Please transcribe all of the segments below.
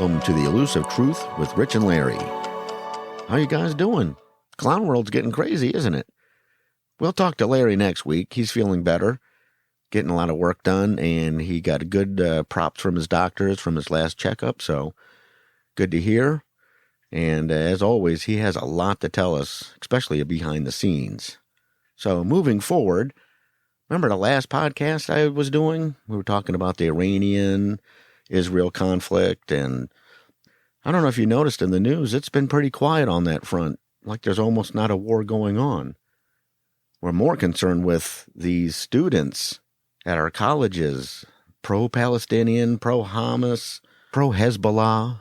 Welcome to the Elusive Truth with Rich and Larry. How you guys doing? Clown world's getting crazy, isn't it? We'll talk to Larry next week. He's feeling better, getting a lot of work done, and he got good props from his doctors from his last checkup, so good to hear. And as always, he has a lot to tell us, especially behind the scenes. So moving forward, remember the last podcast I was doing? We were talking about the Iranian-Israel conflict, and I don't know if you noticed in the news, it's been pretty quiet on that front, like there's almost not a war going on. We're more concerned with these students at our colleges, pro-Palestinian, pro-Hamas, pro-Hezbollah,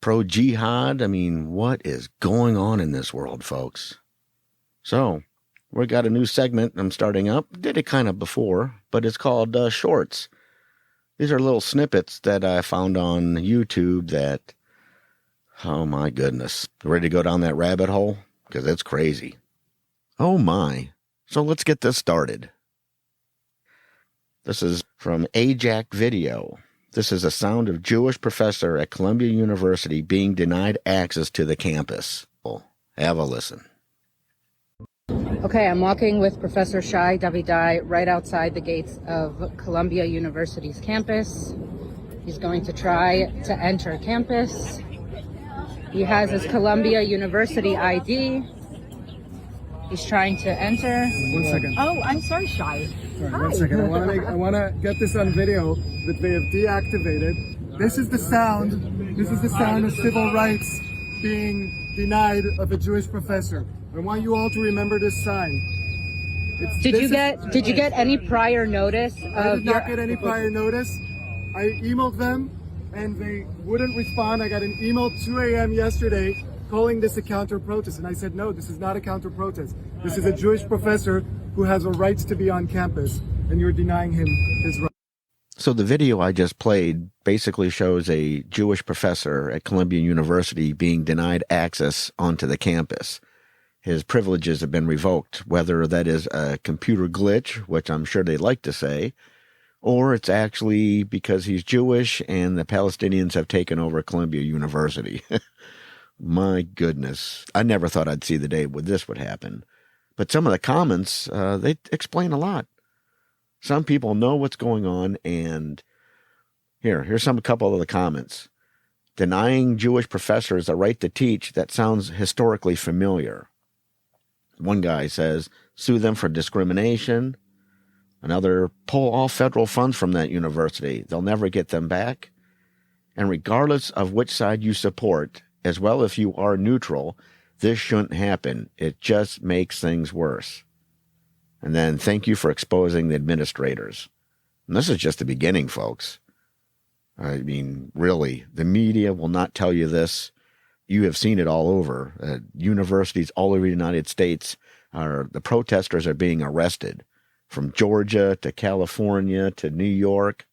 pro-jihad. I mean, what is going on in this world, folks? So, we got a new segment I'm starting up. Did it kind of before, but it's called Shorts. These are little snippets that I found on YouTube that, oh my goodness. Ready to go down that rabbit hole? Because it's crazy. Oh my. So let's get this started. This is from Ajax Video. This is a sound of Jewish professor at Columbia University being denied access to the campus. Have a listen. Okay, I'm walking with Professor Shai Davidai right outside the gates of Columbia University's campus. He's going to try to enter campus. He has his Columbia University ID. He's trying to enter. 1 second. Oh, I'm sorry, Shai. Sorry, 1 second. I want to get this on video that they have deactivated. This is the sound. This is the sound of civil rights being denied of a Jewish professor. I want you all to remember this sign. Did you get any prior notice of I did not get any prior notice. I emailed them and they wouldn't respond. I got an email 2 a.m. yesterday calling this a counter-protest. And I said, no, this is not a counter-protest. This is a Jewish professor who has a right to be on campus, and you're denying him his right. So the video I just played basically shows a Jewish professor at Columbia University being denied access onto the campus. His privileges have been revoked, whether that is a computer glitch, which I'm sure they like to say, or it's actually because he's Jewish and the Palestinians have taken over Columbia University. My goodness. I never thought I'd see the day when this would happen. But some of the comments, they explain a lot. Some people know what's going on, and here's a couple of the comments. Denying Jewish professors a right to teach, that sounds historically familiar. One guy says, sue them for discrimination. Another, pull all federal funds from that university. They'll never get them back. And regardless of which side you support, as well if you are neutral, this shouldn't happen. It just makes things worse. And then, thank you for exposing the administrators. And this is just the beginning, folks. I mean, really, the media will not tell you this. You have seen it all over. Universities all over the United States, the protesters are being arrested. From Georgia to California to New York,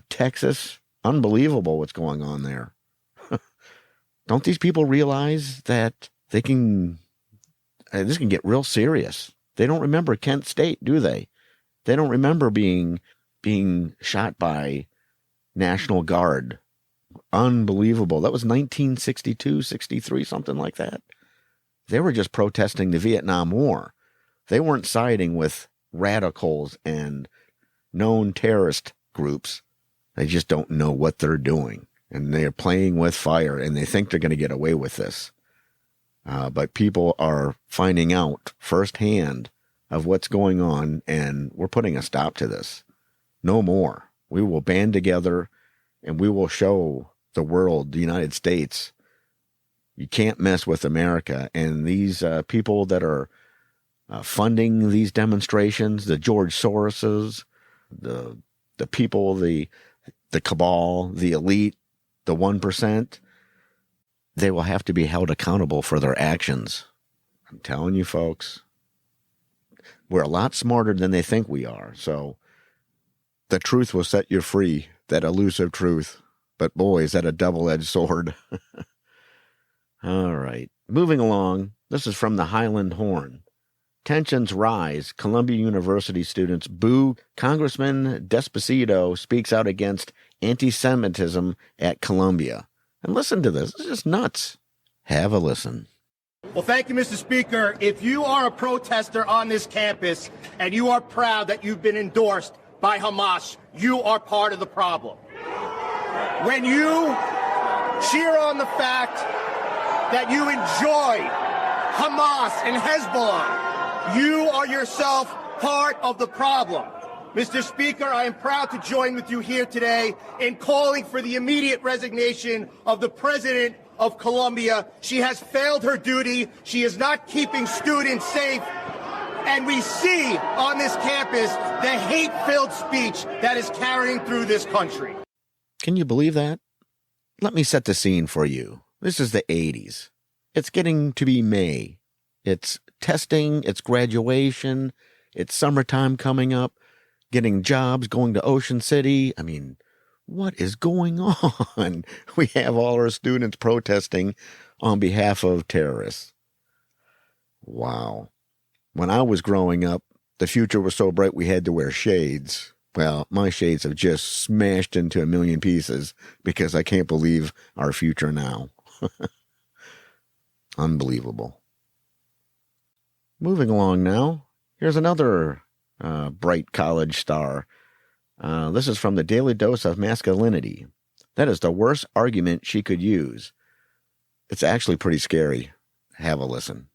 Texas. Unbelievable what's going on there. Don't these people realize that this can get real serious? They don't remember Kent State, do they? They don't remember being shot by National Guard. Unbelievable. That was 1962, 63, something like that. They were just protesting the Vietnam War. They weren't siding with radicals and known terrorist groups. They just don't know what they're doing. And they're playing with fire, and they think they're going to get away with this. But people are finding out firsthand of what's going on, and we're putting a stop to this. No more. We will band together, and we will show the world, the United States, you can't mess with America. And these people that are funding these demonstrations, the George Soroses, the people, the cabal, the elite, the 1%, they will have to be held accountable for their actions. I'm telling you, folks, we're a lot smarter than they think we are. So the truth will set you free, that elusive truth. But boy, is that a double-edged sword. All right. Moving along, this is from the Highland Horn. Tensions rise. Columbia University students boo Congressman Despacito speaks out against anti-Semitism at Columbia. And listen to this. It's just nuts. Have a listen. Well, thank you, Mr. Speaker. If you are a protester on this campus and you are proud that you've been endorsed by Hamas, you are part of the problem. When you cheer on the fact that you enjoy Hamas and Hezbollah, you are yourself part of the problem. Mr. Speaker, I am proud to join with you here today in calling for the immediate resignation of the President of Colombia. She has failed her duty. She is not keeping students safe. And we see on this campus the hate-filled speech that is carrying through this country. Can you believe that? Let me set the scene for you. This is the 80s. It's getting to be May. It's testing, it's graduation, it's summertime coming up, getting jobs, going to Ocean City. I mean, what is going on? We have all our students protesting on behalf of terrorists. Wow. When I was growing up, the future was so bright we had to wear shades. Well, my shades have just smashed into a million pieces because I can't believe our future now. Unbelievable. Moving along now, here's another bright college star. This is from the Daily Dose of Masculinity. That is the worst argument she could use. It's actually pretty scary. Have a listen.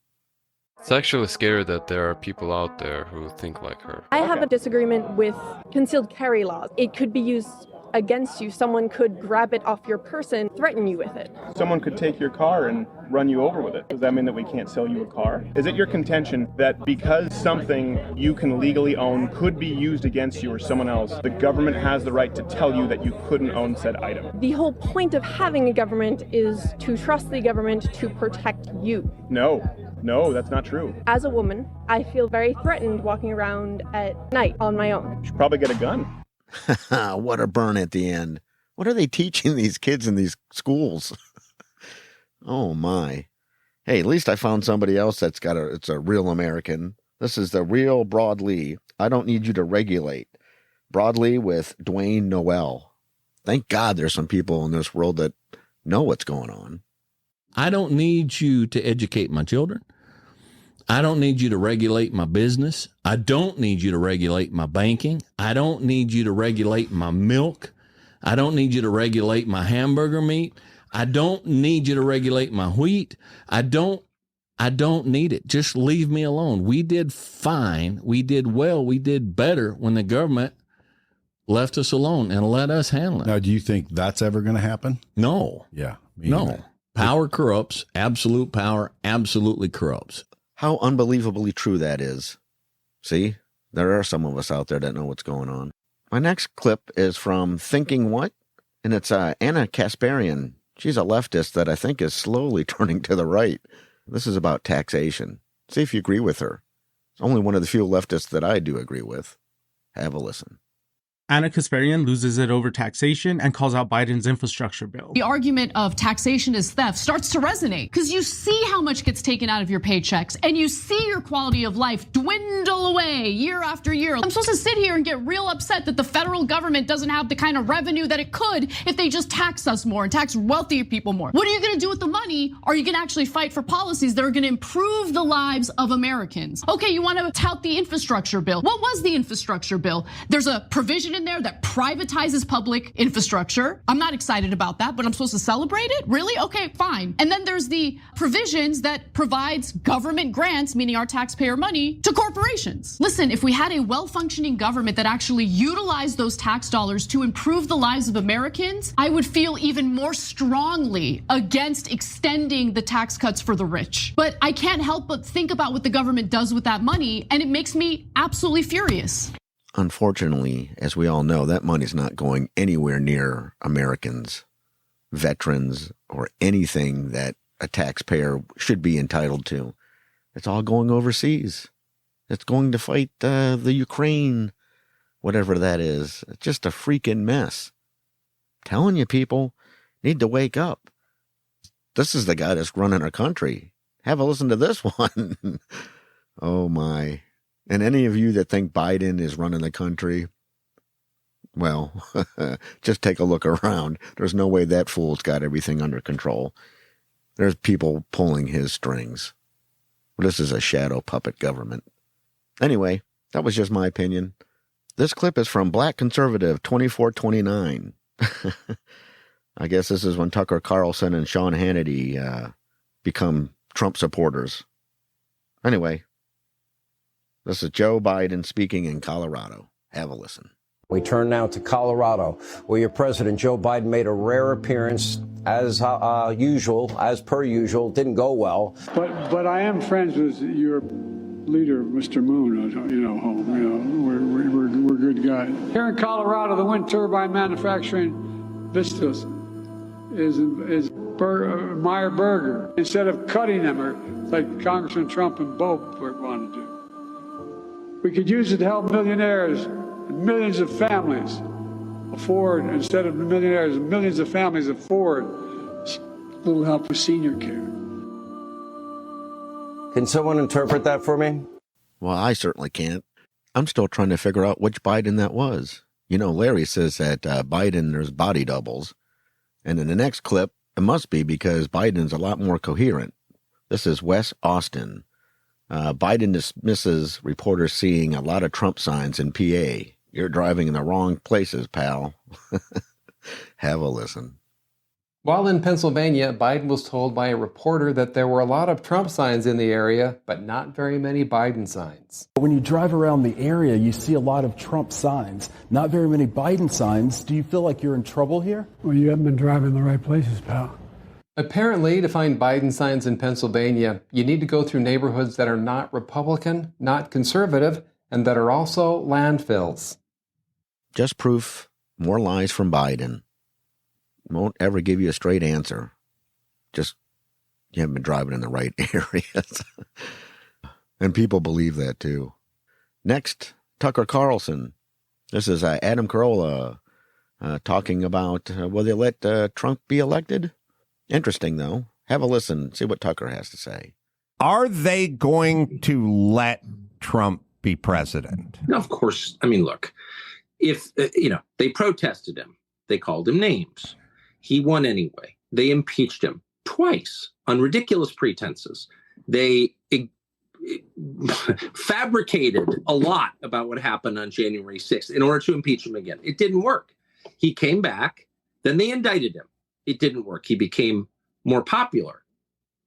It's actually scary that there are people out there who think like her. I have a disagreement with concealed carry laws. It could be used against you. Someone could grab it off your person, threaten you with it. Someone could take your car and run you over with it. Does that mean that we can't sell you a car? Is it your contention that because something you can legally own could be used against you or someone else, the government has the right to tell you that you couldn't own said item? The whole point of having a government is to trust the government to protect you. No, that's not true. As a woman, I feel very threatened walking around at night on my own. You should probably get a gun. What a burn at the end. What are they teaching these kids in these schools? Oh, my. Hey, at least I found somebody else it's a real American. This is the real Broadly. I don't need you to regulate. Broadly with Dwayne Noel. Thank God there's some people in this world that know what's going on. I don't need you to educate my children. I don't need you to regulate my business. I don't need you to regulate my banking. I don't need you to regulate my milk. I don't need you to regulate my hamburger meat. I don't need you to regulate my wheat. I don't need it. Just leave me alone. We did fine. We did well. We did better when the government left us alone and let us handle it. Now, do you think that's ever going to happen? No. Yeah. No. Power corrupts. Absolute power absolutely corrupts. How unbelievably true that is. See, there are some of us out there that know what's going on. My next clip is from Thinking What? And it's Anna Kasparian. She's a leftist that I think is slowly turning to the right. This is about taxation. See if you agree with her. It's only one of the few leftists that I do agree with. Have a listen. Anna Kasparian loses it over taxation and calls out Biden's infrastructure bill. The argument of taxation is theft starts to resonate because you see how much gets taken out of your paychecks and you see your quality of life dwindle away year after year. I'm supposed to sit here and get real upset that the federal government doesn't have the kind of revenue that it could if they just tax us more and tax wealthier people more. What are you going to do with the money? Are you going to actually fight for policies that are going to improve the lives of Americans? Okay, you want to tout the infrastructure bill. What was the infrastructure bill? There's a provision in there that privatizes public infrastructure. I'm not excited about that, but I'm supposed to celebrate it? Really? Okay, fine. And then there's the provisions that provides government grants, meaning our taxpayer money, to corporations. Listen, if we had a well-functioning government that actually utilized those tax dollars to improve the lives of Americans, I would feel even more strongly against extending the tax cuts for the rich. But I can't help but think about what the government does with that money, and it makes me absolutely furious. Unfortunately, as we all know, that money's not going anywhere near Americans, veterans, or anything that a taxpayer should be entitled to. It's all going overseas. It's going to fight the Ukraine, whatever that is. It's just a freaking mess. I'm telling you, people need to wake up. This is the guy that's running our country. Have a listen to this one. Oh, my. And any of you that think Biden is running the country, Well, just take a look around. There's no way that fool's got everything under control. There's people pulling his strings. This is a shadow puppet government. Anyway, that was just my opinion. This clip is from Black Conservative 2429. I guess this is when Tucker Carlson and Sean Hannity become Trump supporters. Anyway, this is Joe Biden speaking in Colorado. Have a listen. We turn now to Colorado, where your president, Joe Biden, made a rare appearance as usual, as per usual. Didn't go well. But I am friends with your leader, Mr. Moon. We're good guys. Here in Colorado, the wind turbine manufacturing Vistas is Meyer Burger. Instead of cutting them, or like Congressman Trump and Bo want to do, we could use it to help millionaires. Millions of families afford, instead of millionaires, millions of families afford a little help with senior care. Can someone interpret that for me? Well, I certainly can't. I'm still trying to figure out which Biden that was. You know, Larry says that Biden, there's body doubles. And in the next clip, it must be because Biden's a lot more coherent. This is Wes Austin. Biden dismisses reporters seeing a lot of Trump signs in PA. You're driving in the wrong places, pal. Have a listen. While in Pennsylvania, Biden was told by a reporter that there were a lot of Trump signs in the area, but not very many Biden signs. When you drive around the area, you see a lot of Trump signs, not very many Biden signs. Do you feel like you're in trouble here? Well, you haven't been driving in the right places, pal. Apparently, to find Biden signs in Pennsylvania, you need to go through neighborhoods that are not Republican, not conservative, and that are also landfills. Just proof, more lies from Biden. Won't ever give you a straight answer. Just, you haven't been driving in the right areas. And people believe that too. Next, Tucker Carlson. This is Adam Carolla talking about will they let Trump be elected? Interesting, though. Have a listen. See what Tucker has to say. Are they going to let Trump be president? No, of course. I mean, look, if, they protested him, they called him names. He won anyway. They impeached him twice on ridiculous pretenses. They fabricated a lot about what happened on January 6th in order to impeach him again. It didn't work. He came back. Then they indicted him. It didn't work. He became more popular.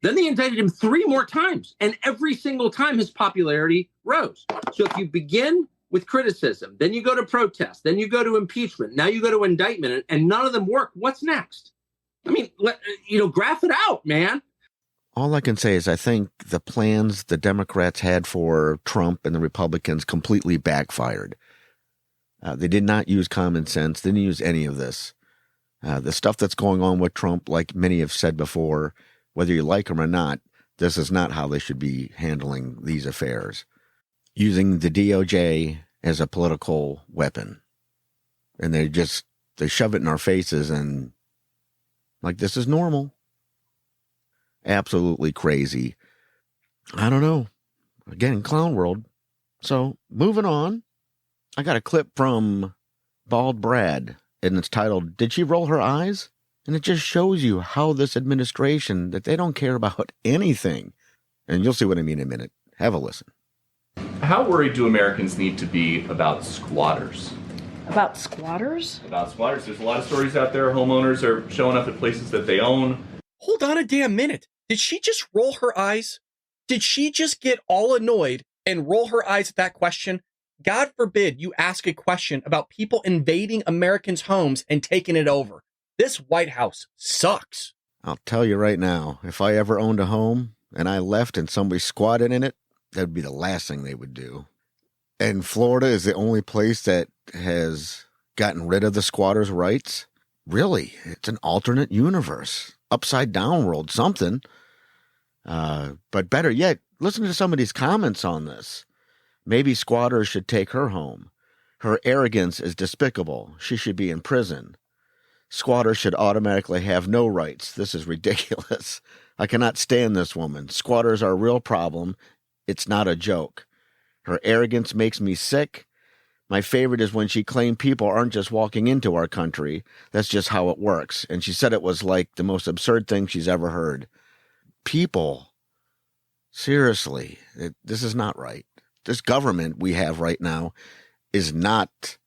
Then they indicted him 3 more times, and every single time his popularity rose. So if you begin with criticism, then you go to protest, then you go to impeachment, now you go to indictment, and none of them work, what's next? I mean, graph it out, man. All I can say is I think the plans the Democrats had for Trump and the Republicans completely backfired. They did not use common sense, didn't use any of this. The stuff that's going on with Trump, like many have said before, whether you like him or not, this is not how they should be handling these affairs. Using the DOJ as a political weapon. And they shove it in our faces and like this is normal. Absolutely crazy. I don't know. Again, clown world. So moving on, I got a clip from Bald Brad. And it's titled, Did She Roll Her Eyes? And it just shows you how this administration, that they don't care about anything. And you'll see what I mean in a minute. Have a listen. How worried do Americans need to be about squatters? About squatters? About squatters. There's a lot of stories out there. Homeowners are showing up at places that they own. Hold on a damn minute. Did she just roll her eyes? Did she just get all annoyed and roll her eyes at that question? God forbid you ask a question about people invading Americans' homes and taking it over. This White House sucks. I'll tell you right now, if I ever owned a home and I left and somebody squatted in it, that'd be the last thing they would do. And Florida is the only place that has gotten rid of the squatters' rights. Really, it's an alternate universe, upside down world, something. But better yet, listen to some of these comments on this. Maybe squatters should take her home. Her arrogance is despicable. She should be in prison. Squatters should automatically have no rights. This is ridiculous. I cannot stand this woman. Squatters are a real problem. It's not a joke. Her arrogance makes me sick. My favorite is when she claimed people aren't just walking into our country. That's just how it works. And she said it was like the most absurd thing she's ever heard. People, seriously, this is not right. This government we have right now is not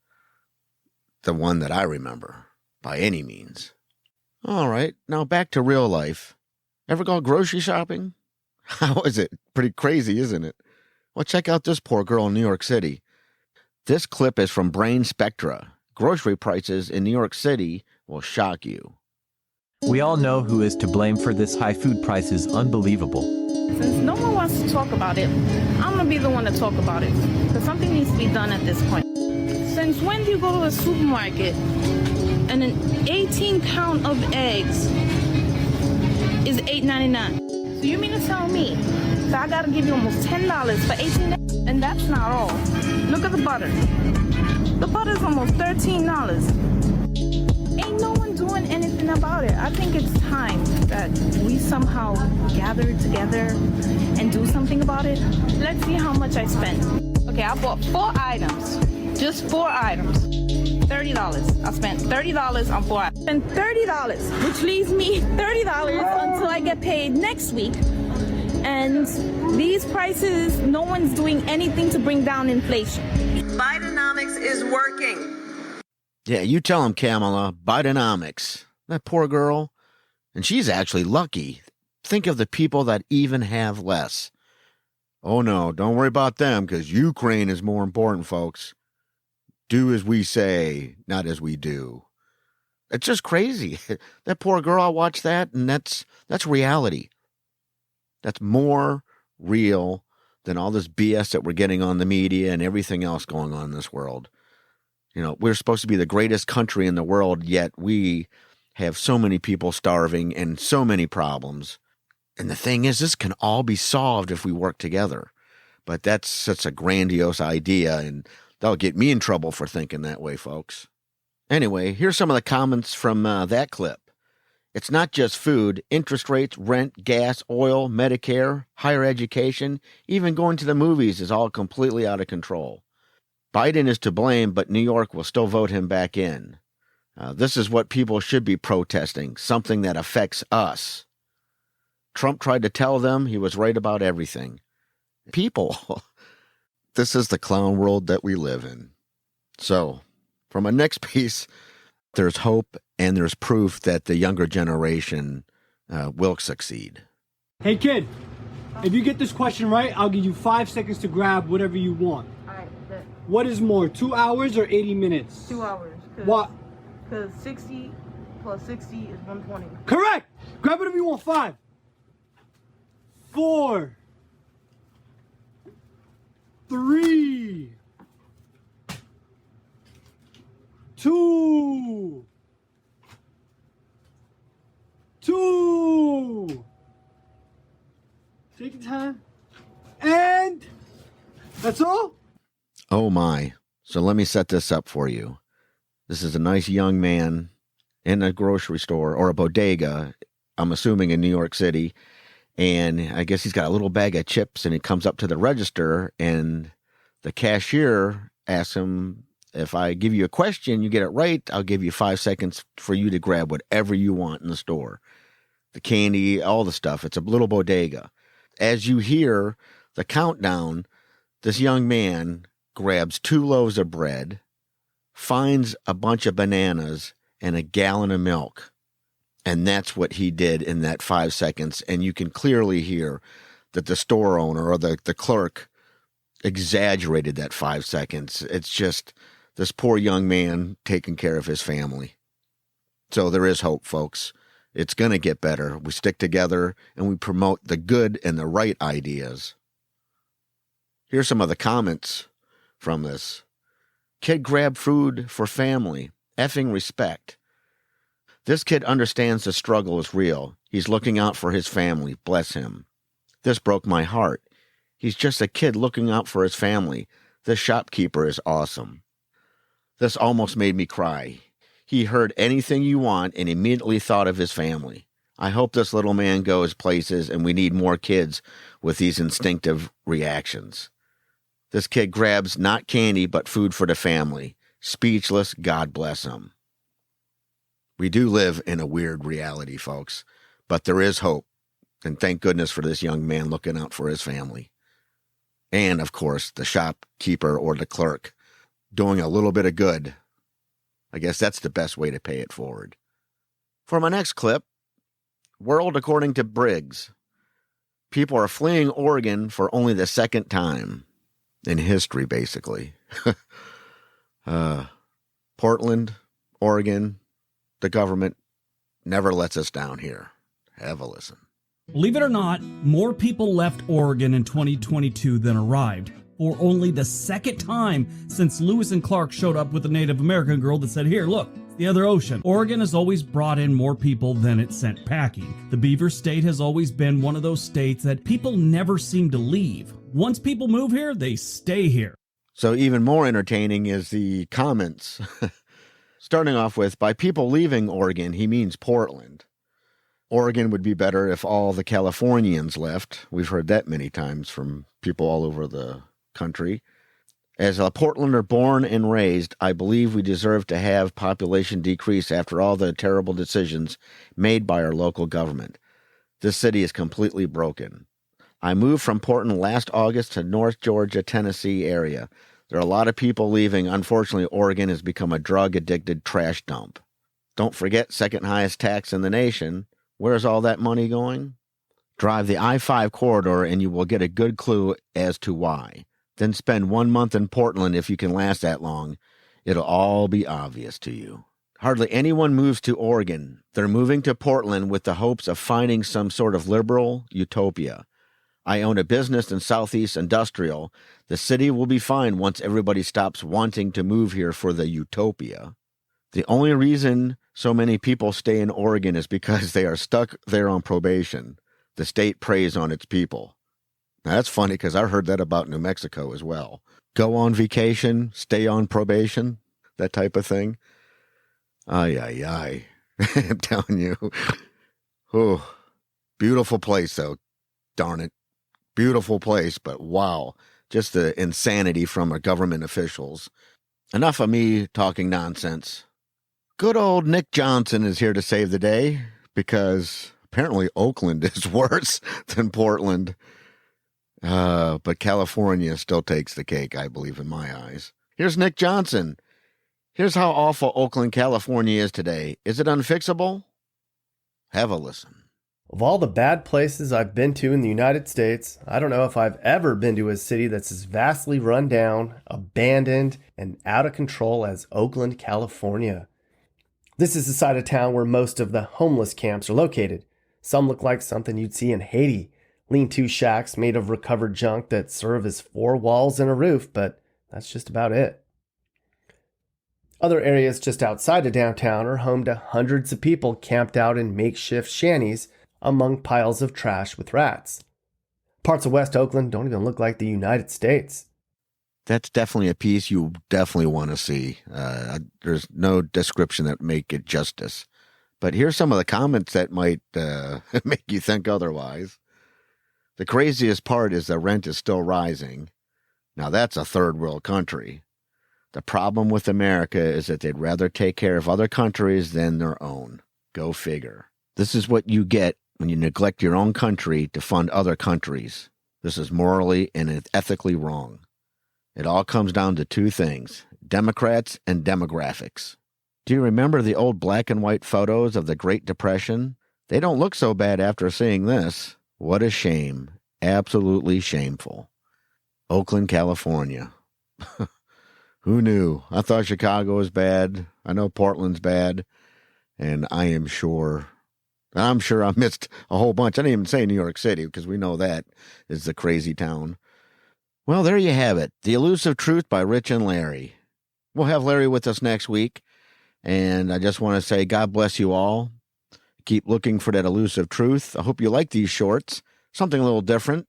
the one that I remember by any means. All right, now back to real life. Ever go grocery shopping? How is it? Pretty crazy, isn't it? Well, check out this poor girl in New York City. This clip is from Brain Spectra. Grocery prices in New York City will shock you. We all know who is to blame for this high food prices. Unbelievable. Since no one wants to talk about it, I'm going to be the one to talk about it. Because something needs to be done at this point. Since when do you go to a supermarket and an 18-pound of eggs is $8.99? So you mean to tell me that I got to give you almost $10 for 18 eggs? And that's not all. Look at the butter. The butter's almost $13. Ain't no one doing anything about it. I think it's time that we somehow gather together and do something about it. Let's see how much I spent. Okay, I bought 4 items. Just 4 items. $30. I spent $30 on 4 items. And $30, which leaves me $30 until I get paid next week. And these prices, no one's doing anything to bring down inflation. Bidenomics is working. Yeah, you tell him, Kamala. Bidenomics. That poor girl. And she's actually lucky. Think of the people that even have less. Oh, no, don't worry about them, because Ukraine is more important, folks. Do as we say, not as we do. It's just crazy. That poor girl, I watched that, and that's reality. That's more real than all this BS that we're getting on the media and everything else going on in this world. You know, we're supposed to be the greatest country in the world, yet we have so many people starving and so many problems. And the thing is, this can all be solved if we work together. But that's such a grandiose idea, and that'll get me in trouble for thinking that way, folks. Anyway, here's some of the comments from that clip. It's not just food, interest rates, rent, gas, oil, Medicare, higher education, even going to the movies is all completely out of control. Biden is to blame, but New York will still vote him back in. This is what people should be protesting, something that affects us. Trump tried to tell them he was right about everything. People, this is the clown world that we live in. So, for my next piece, there's hope and there's proof that the younger generation will succeed. Hey, kid, if you get this question right, I'll give you 5 seconds to grab whatever you want. All right, bet. What is more, 2 hours or 80 minutes? 2 hours. What? Because 60 plus 60 is 120. Correct! Grab whatever you want. 5, 4, 3, 2, 2. Take your time. And that's all? Oh my. So let me set this up for you. This is a nice young man in a grocery store or a bodega, I'm assuming in New York City. And I guess he's got a little bag of chips and he comes up to the register and the cashier asks him, if I give you a question, you get it right, I'll give you 5 seconds for you to grab whatever you want in the store. The candy, all the stuff. It's a little bodega. As you hear the countdown, this young man grabs 2 loaves of bread, finds a bunch of bananas, and a gallon of milk. And that's what he did in that 5 seconds. And you can clearly hear that the store owner or the clerk exaggerated that 5 seconds. It's just this poor young man taking care of his family. So there is hope, folks. It's going to get better. We stick together and we promote the good and the right ideas. Here's some of the comments from this. Kid grabbed food for family. Effing respect. This kid understands the struggle is real. He's looking out for his family. Bless him. This broke my heart. He's just a kid looking out for his family. This shopkeeper is awesome. This almost made me cry. He heard anything you want and immediately thought of his family. I hope this little man goes places and we need more kids with these instinctive reactions. This kid grabs not candy, but food for the family. Speechless, God bless him. We do live in a weird reality, folks, but there is hope. And thank goodness for this young man looking out for his family. And, of course, the shopkeeper or the clerk doing a little bit of good. I guess that's the best way to pay it forward. For my next clip, World According to Briggs. People are fleeing Oregon for only the second time in history, basically. Portland, Oregon, the government never lets us down here. Have a listen. Believe it or not, more people left Oregon in 2022 than arrived, for only the second time since Lewis and Clark showed up with a Native American girl that said, here, look, it's the other ocean. Oregon has always brought in more people than it sent packing. The Beaver State has always been one of those states that people never seem to leave. Once people move here, they stay here. So even more entertaining is the comments. Starting off with, by people leaving Oregon, he means Portland. Oregon would be better if all the Californians left. We've heard that many times from people all over the country. As a Portlander born and raised, I believe we deserve to have population decrease after all the terrible decisions made by our local government. This city is completely broken. I moved from Portland last August to North Georgia, Tennessee area. There are a lot of people leaving. Unfortunately, Oregon has become a drug-addicted trash dump. Don't forget, second highest tax in the nation. Where's all that money going? Drive the I-5 corridor and you will get a good clue as to why. Then spend 1 month in Portland if you can last that long. It'll all be obvious to you. Hardly anyone moves to Oregon. They're moving to Portland with the hopes of finding some sort of liberal utopia. I own a business in Southeast Industrial. The city will be fine once everybody stops wanting to move here for the utopia. The only reason so many people stay in Oregon is because they are stuck there on probation. The state preys on its people. Now, that's funny because I heard that about New Mexico as well. Go on vacation, stay on probation, that type of thing. Ay, ay, ay. I'm telling you. Oh, beautiful place, though. Darn it. Beautiful place, but wow. Just the insanity from our government officials. Enough of me talking nonsense. Good old Nick Johnson is here to save the day because apparently Oakland is worse than Portland. But California still takes the cake, I believe, in my eyes. Here's Nick Johnson. Here's how awful Oakland, California is today. Is it unfixable? Have a listen. Of all the bad places I've been to in the United States, I don't know if I've ever been to a city that's as vastly run down, abandoned, and out of control as Oakland, California. This is the side of town where most of the homeless camps are located. Some look like something you'd see in Haiti. Lean-to shacks made of recovered junk that serve as 4 walls and a roof, but that's just about it. Other areas just outside of downtown are home to hundreds of people camped out in makeshift shanties among piles of trash with rats. Parts of West Oakland don't even look like the United States. That's definitely a piece you definitely want to see. There's no description that make it justice. But here's some of the comments that might make you think otherwise. The craziest part is the rent is still rising. Now that's a third world country. The problem with America is that they'd rather take care of other countries than their own. Go figure. This is what you get when you neglect your own country to fund other countries. This is morally and ethically wrong. It all comes down to 2 things, Democrats and demographics. Do you remember the old black and white photos of the Great Depression? They don't look so bad after seeing this. What a shame. Absolutely shameful. Oakland, California. Who knew? I thought Chicago was bad. I know Portland's bad. And I'm sure I missed a whole bunch. I didn't even say New York City because we know that is the crazy town. Well, there you have it. The Elusive Truth by Rich and Larry. We'll have Larry with us next week. And I just want to say God bless you all. Keep looking for that elusive truth. I hope you like these shorts. Something a little different.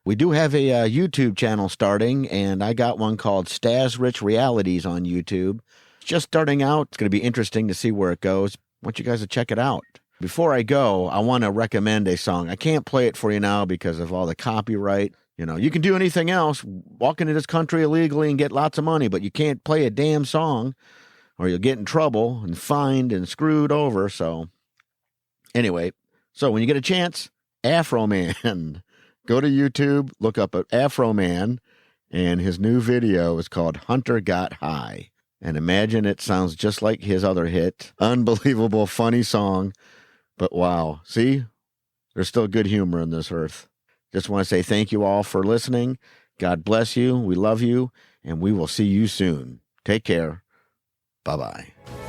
We do have a YouTube channel starting, and I got one called Stazrich Realities on YouTube. It's just starting out. It's going to be interesting to see where it goes. I want you guys to check it out. Before I go, I want to recommend a song. I can't play it for you now because of all the copyright You know, you can do anything else, walk into this country illegally and get lots of money, but you can't play a damn song or you'll get in trouble and fined and screwed over. So anyway, so when you get a chance, Afro Man, go to YouTube, look up Afro Man, and his new video is called Hunter Got High. And imagine it sounds just like his other hit. Unbelievable, funny song. But wow, see, there's still good humor in this earth. Just want to say thank you all for listening. God bless you. We love you, and we will see you soon. Take care. Bye-bye.